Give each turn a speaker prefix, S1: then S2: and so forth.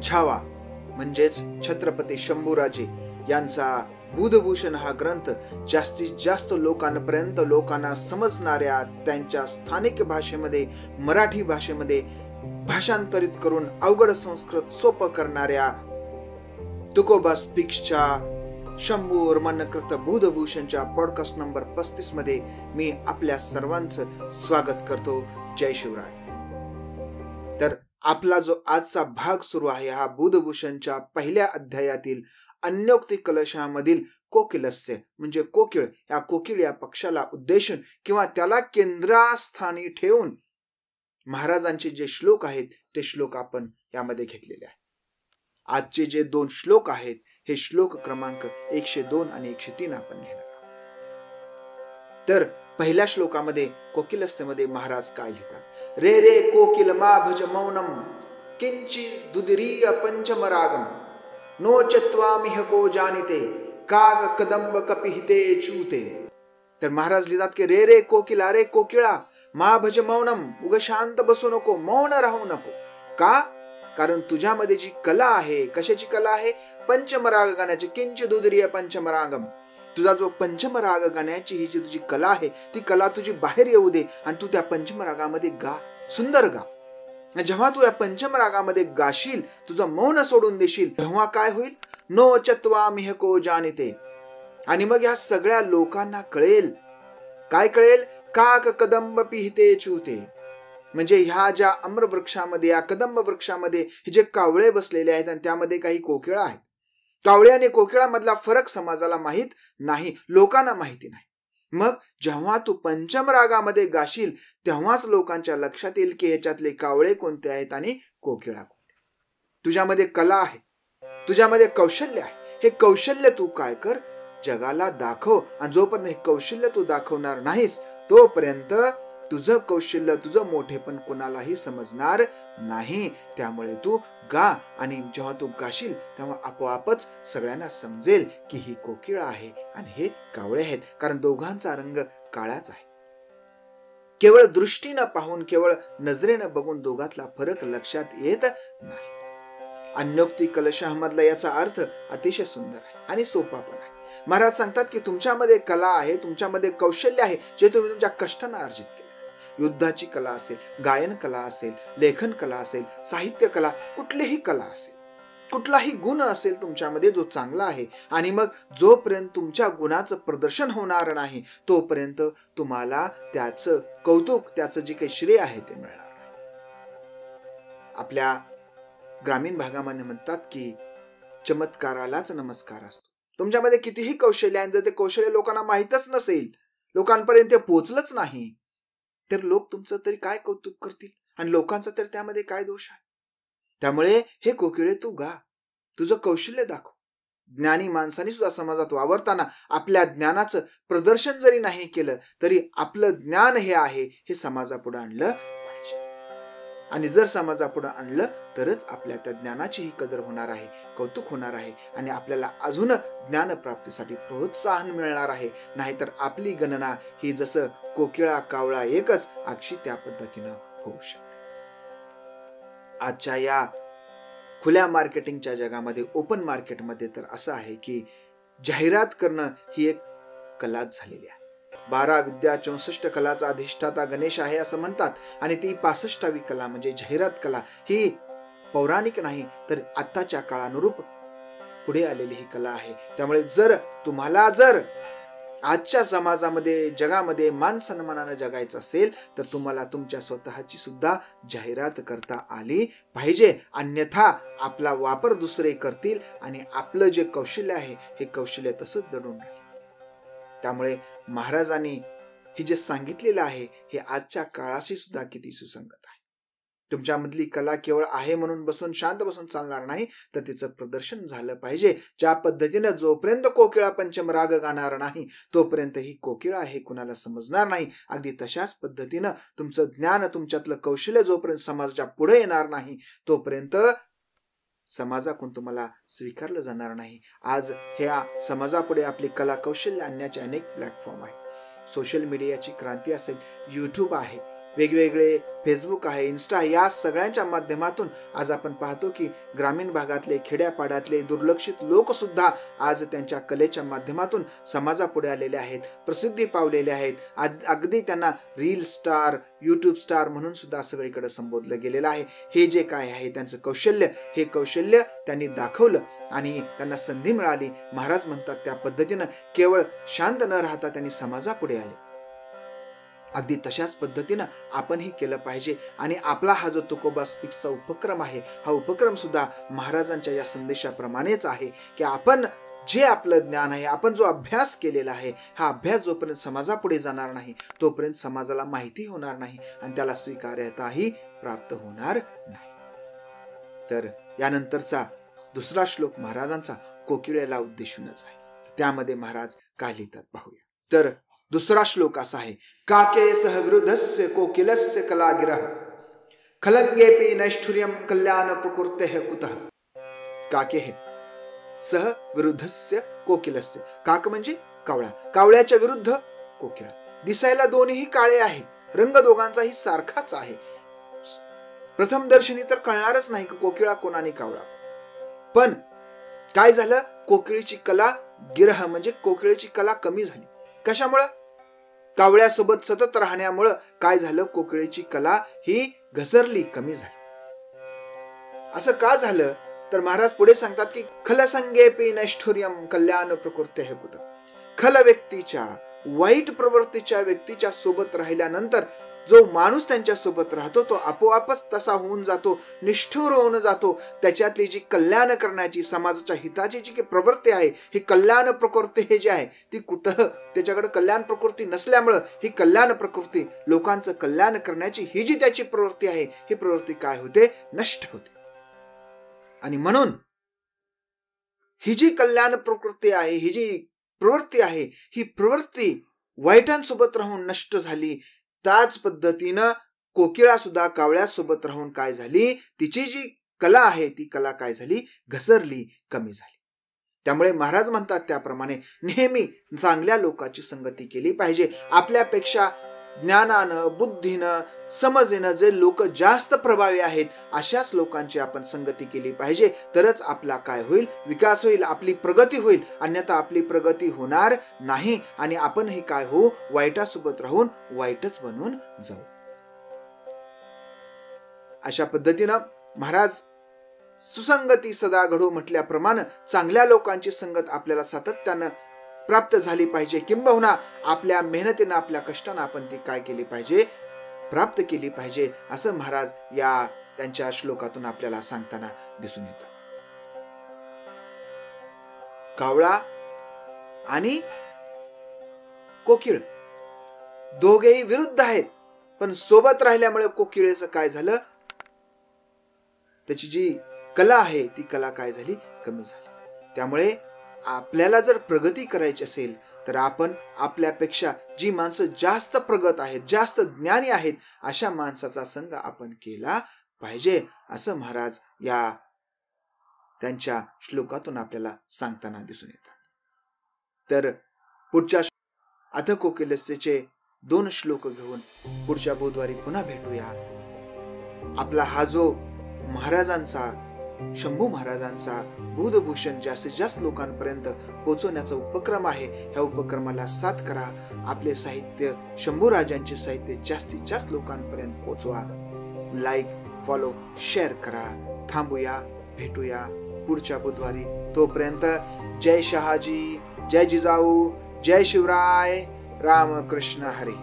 S1: छावा म्हणजेच छत्रपती शंभूराजे यांचा बुधभूषण हा ग्रंथ जास्तीत जास्त लोकांपर्यंत लोकांना समजणाऱ्या त्यांच्या स्थानिक भाषेमध्ये मराठी भाषेमध्ये भाषांतरित करून अवघड संस्कृत सोपं करणाऱ्या तुकोबा स्पीक्सच्या शंभू वर्मनकृत बुधभूषणच्या पॉडकास्ट नंबर 35 मध्ये मी आपल्या सर्वांचं स्वागत करतो. जय शिवराय. तर आपला जो आजचा भाग सुरू आहे हा बुधभूषणच्या पहिल्या अध्यायातील अन्योक्ती कलशामधील कोकिलस्य म्हणजे कोकिळ, या कोकिळ या पक्षाला उद्देशून किंवा त्याला केंद्रस्थानी ठेवून महाराजांचे जे श्लोक आहेत ते श्लोक आपण यामध्ये घेतलेले आहेत. आजचे जे 2 श्लोक आहेत हे श्लोक क्रमांक 102 आणि 103 आपण घेणार आहोत. तर पहिल्या श्लोकामध्ये कोकिलस्यमध्ये महाराज काय लिहितात? रे रे कोकिल मा भज मौनम किंची दुदरीय पंचमरागम नो चत्वामिह को जानिते काग कदंब कपिहिते चूते. तर महाराज लिहितात की रे रे कोकिला, रे कोकिळा, मा भज मौनम, उग शांत बसू नको, मौन राहू नको. का? कारण तुझ्यामध्ये जी कला आहे, कशाची कला आहे? पंचमराग गाण्याची. किंच दुदरीय पंचमरागम. तुझा जो पंचमराग गाण्याची ही जी तुझी कला आहे ती कला तुझी बाहेर येऊ दे आणि तू त्या पंचमरागामध्ये गा, सुंदर गा. जेव्हा तू या पंचमरागामध्ये गाशील, तुझं मौन सोडून देशील, तेव्हा काय होईल? नो चत्वामिह को जानिते. आणि मग या सगळ्या लोकांना कळेल. काय कळेल? काक कदंब पिहिते चूते. म्हणजे ह्या ज्या अम्रवृक्षामध्ये, या कदंब वृक्षामध्ये हे जे कावळे बसलेले आहेत आणि त्यामध्ये काही कोकिळा आहेत. कावळे आणि कोकिळामधला फरक समाजाला माहित नाही, लोकांना माहिती नाही. मग जेव्हा तू पंचम रागामध्ये गाशील तेव्हाच लोकांच्या लक्षात येईल की ह्याच्यातले कावळे कोणते आहेत आणि कोकिळा कोणते. तुझ्यामध्ये कला आहे, तुझ्यामध्ये कौशल्य आहे. हे कौशल्य तू काय कर? जगाला दाखव. आणि जोपर्यंत हे कौशल्य तू दाखवणार नाहीस तोपर्यंत तुझं कौशल्य, तुझं मोठेपण कोणालाही समजणार नाही. त्यामुळे तू गा आणि जेव्हा तू गाशील तेव्हा आपोआपच सगळ्यांना समजेल की ही कोकिळा आहे आणि हे कावळे आहेत. कारण दोघांचा रंग काळाच आहे. केवळ दृष्टीनं पाहून, केवळ नजरेनं बघून दोघातला फरक लक्षात येत नाही. अन्योक्ती कलशामधला याचा अर्थ अतिशय सुंदर आहे आणि सोपा पण आहे. महाराज सांगतात की तुमच्यामध्ये कला आहे, तुमच्यामध्ये कौशल्य आहे जे तुम्ही तुमच्या कष्टानं अर्जित केले. युद्धाची कला असेल, गायन कला असेल, लेखन कला असेल, साहित्य कला, कुठलीही कला असेल, कुठलाही गुण असेल तुमच्यामध्ये जो चांगला आहे. आणि मग जोपर्यंत तुमच्या गुणाचं प्रदर्शन होणार नाही तोपर्यंत तुम्हाला त्याचं कौतुक, त्याचं जे काही श्रेय आहे ते मिळणार नाही. आपल्या ग्रामीण भागामध्ये म्हणतात की चमत्कारालाच नमस्कार असतो. तुमच्यामध्ये कितीही कौशल्य आहे, जर ते कौशल्य लोकांना माहीतच नसेल, लोकांपर्यंत ते पोहोचलंच नाही, तर लोक तुमचं तरी काय कौतुक करतील आणि लोकांचा तर त्यामध्ये काय दोष आहे? त्यामुळे हे कोकिळे तू गा, तुझं कौशल्य दाखव. ज्ञानी माणसांनी सुद्धा समाजात वावरताना आपल्या ज्ञानाचं प्रदर्शन जरी नाही केलं तरी आपलं ज्ञान हे आहे हे समाजापुढे आणलं पाहिजे. आणि जर समाजापुढे आणलं तरच आपल्या त्या ज्ञानाचीही कदर होणार आहे, कौतुक होणार आहे आणि आपल्याला अजून ज्ञानप्राप्तीसाठी प्रोत्साहन मिळणार आहे. नाहीतर आपली गणना ही जसं कोकिळा कावळा एकच अक्षी त्या पद्धतीनं होऊ शकते. आजच्या या खुल्या मार्केटिंगच्या जगामध्ये, ओपन मार्केटमध्ये तर असं आहे की जाहिरात करणं ही एक कलाच झालेली आहे. 12 विद्या 64 कलाचा अधिष्ठाता गणेश आहे असं म्हणतात. आणि ती 65वी कला म्हणजे जाहिरात कला ही पौराणिक नाही तर आत्ताच्या काळानुरूप पुढे आलेली ही कला आहे. त्यामुळे तुम्हाला जर आजच्या समाजामध्ये, जगामध्ये मान सन्मानानं जगायचं असेल तर तुम्हाला तुमच्या स्वतःची सुद्धा जाहिरात करता आली पाहिजे. अन्यथा आपला वापर दुसरे करतील आणि आपलं जे कौशल्य आहे हे कौशल्य तसंच दडून राहील. त्यामुळे महाराजांनी हे जे सांगितलेलं आहे हे आजच्या काळाशी सुद्धा किती सुसंगत आहे. तुमच्यामधली कला केवळ आहे म्हणून शांत बसून चालणार नाही, तर तिचं प्रदर्शन झालं पाहिजे. ज्या पद्धतीनं जोपर्यंत कोकिळा पंचमराग गाणार नाही तोपर्यंत ही कोकिळा हे कुणाला समजणार नाही. अगदी तशाच पद्धतीनं तुमचं ज्ञान, तुमच्यातलं कौशल्य जोपर्यंत समाजाच्या पुढे येणार नाही तोपर्यंत समाजाकडून तुम्हाला स्वीकारलं जाणार नाही. आज ह्या समाजापुढे आपली कला कौशल्य आणण्याचे अनेक प्लॅटफॉर्म आहेत. सोशल मीडियाची क्रांती असेल, युट्यूब आहे, वेगवेगळे फेसबुक आहे, इन्स्टा, या सगळ्यांच्या माध्यमातून आज आपण पाहतो की ग्रामीण भागातले, खेड्यापाड्यातले दुर्लक्षित लोक सुद्धा आज त्यांच्या कलेच्या माध्यमातून समाजापुढे आलेले आहेत, प्रसिद्धी पावलेले आहेत. आज अगदी त्यांना रील स्टार, यूट्यूब स्टार म्हणून सुद्धा सगळीकडे संबोधलं गेलेलं आहे. हे जे काय आहे त्यांचं कौशल्य, हे कौशल्य त्यांनी दाखवलं आणि त्यांना संधी मिळाली. महाराज म्हणतात त्या पद्धतीनं केवळ शांत न राहता त्यांनी समाजापुढे आले. अगदी तशाच पद्धतीनं आपणही केलं पाहिजे. आणि आपला हा जो तुकोबा स्पीक्सचा उपक्रम आहे, हा उपक्रम सुद्धा महाराजांच्या या संदेशाप्रमाणेच आहे की आपण जे आपलं ज्ञान आहे, आपण जो अभ्यास केलेला आहे, हा अभ्यास जोपर्यंत समाजापुढे जाणार नाही तोपर्यंत समाजाला माहिती होणार नाही आणि त्याला स्वीकार्यताही प्राप्त होणार नाही. तर यानंतरचा दुसरा श्लोक महाराजांचा कोकिळेला उद्देशूनच आहे. त्यामध्ये महाराज काय लिहितात पाहूया. तर दुसरा श्लोक असा आहे, काके सह विरुद्धस्य कोकिलस्य कलागिरः खलंगेपि नैष्ठुर्यं कल्याण प्रकृतेः कुतः. काके हे सह विरुद्धस्य कोकिलस्य. काक म्हणजे कावळा, कावळ्याच्या विरुद्ध कोकिळा. दिसायला दोन्ही काळे आहेत, रंग दोघांचाही सारखाच आहे. प्रथम दर्शनी तर कळणारच नाही की कोकिळा कोण आणि कावळा. पण काय झालं, कोकिळीची कला, गिरह म्हणजे कोकिळीची कला कमी झाली. कशामुळं? कावळ्यासोबत सतत राहण्यामुळं काय झालं, कोकिळीची कला ही घसरली, कमी झाली. असं का झालं तर महाराज पुढे सांगतात की खलसंगेपि नैष्ठुर्यं कल्याण प्रकृतेः कुतः. खल व्यक्तीच्या, वाईट प्रवृत्तीच्या व्यक्तीच्या सोबत राहिल्यानंतर जो माणूस त्यांच्या सोबत राहतो तो आपोआपच तसा होऊन जातो, निष्ठुर होऊन जातो. त्याच्यातली जी कल्याण करण्याची, समाजाच्या हिताची जी प्रवृत्ती आहे, ही कल्याण प्रकृती हे जे आहे ती कुठं, त्याच्याकडे कल्याण प्रकृती नसल्यामुळं ही कल्याण प्रकृती, लोकांचं कल्याण करण्याची ही जी त्याची प्रवृत्ती आहे, ही प्रवृत्ती काय होते, नष्ट होते. आणि म्हणून ही जी कल्याण प्रकृती आहे, ही जी प्रवृत्ती आहे, ही प्रवृत्ती वाईटांसोबत राहून नष्ट झाली. त्याच पद्धतीनं कोकिळा सुद्धा कावळ्यासोबत राहून काय झाली, तिची जी कला आहे ती कला काय झाली, घसरली, कमी झाली. त्यामुळे महाराज म्हणतात त्याप्रमाणे नेहमी चांगल्या लोकांची संगती केली पाहिजे. आपल्यापेक्षा ज्ञानानं, बुद्धीनं, समजेनं जे लोक जास्त प्रभावी आहेत अशाच लोकांची आपण संगती केली पाहिजे. तरच आपला काय होईल, विकास होईल, आपली प्रगती होईल. अन्यथा आपली प्रगती होणार नाही आणि आपणही काय होऊ, वाईटासोबत राहून वाईटच बनून जाऊ. अशा पद्धतीनं महाराज सुसंगती सदा घडू म्हटल्याप्रमाणे चांगल्या लोकांची संगत आपल्याला सातत्यानं प्राप्त झाली पाहिजे. किंबहुना आपल्या मेहनतीनं, आपल्या कष्टानं आपण ती काय केली पाहिजे, प्राप्त केली पाहिजे. असं महाराज या त्यांच्या श्लोकातून आपल्याला सांगताना दिसून येतात. कावळा आणि कोकिळ दोघेही विरुद्ध आहेत, पण सोबत राहिल्यामुळे कोकिळेचं काय झालं, त्याची जी कला आहे ती कला काय झाली, कमी झाली. त्यामुळे आपल्याला जर प्रगती करायची असेल तर आपण आपल्यापेक्षा जी माणसं जास्त प्रगत आहेत, जास्त ज्ञानी आहेत, अशा माणसाचा संग आपण केला पाहिजे. असं महाराज या त्यांच्या श्लोकातून आपल्याला सांगताना दिसून येतात. तर पुढच्या अथ कोकिलस्यचे 2 श्लोक घेऊन पुढच्या बुधवारी पुन्हा भेटूया. आपला हा जो महाराजांचा, शंभू महाराजांचा बुधभूषण जास्तीत जास्त लोकांपर्यंत पोहोचवण्याचा उपक्रम आहे, ह्या उपक्रमाला साथ करा. आपले साहित्य, शंभू राजांचे साहित्य जास्तीत जास्त लोकांपर्यंत पोहोचवा. लाईक, फॉलो, शेअर करा. थांबूया, भेटूया पुढच्या बुधवारी. तोपर्यंत जय शहाजी, जय जिजाऊ, जय शिवराय, रामकृष्ण हरी.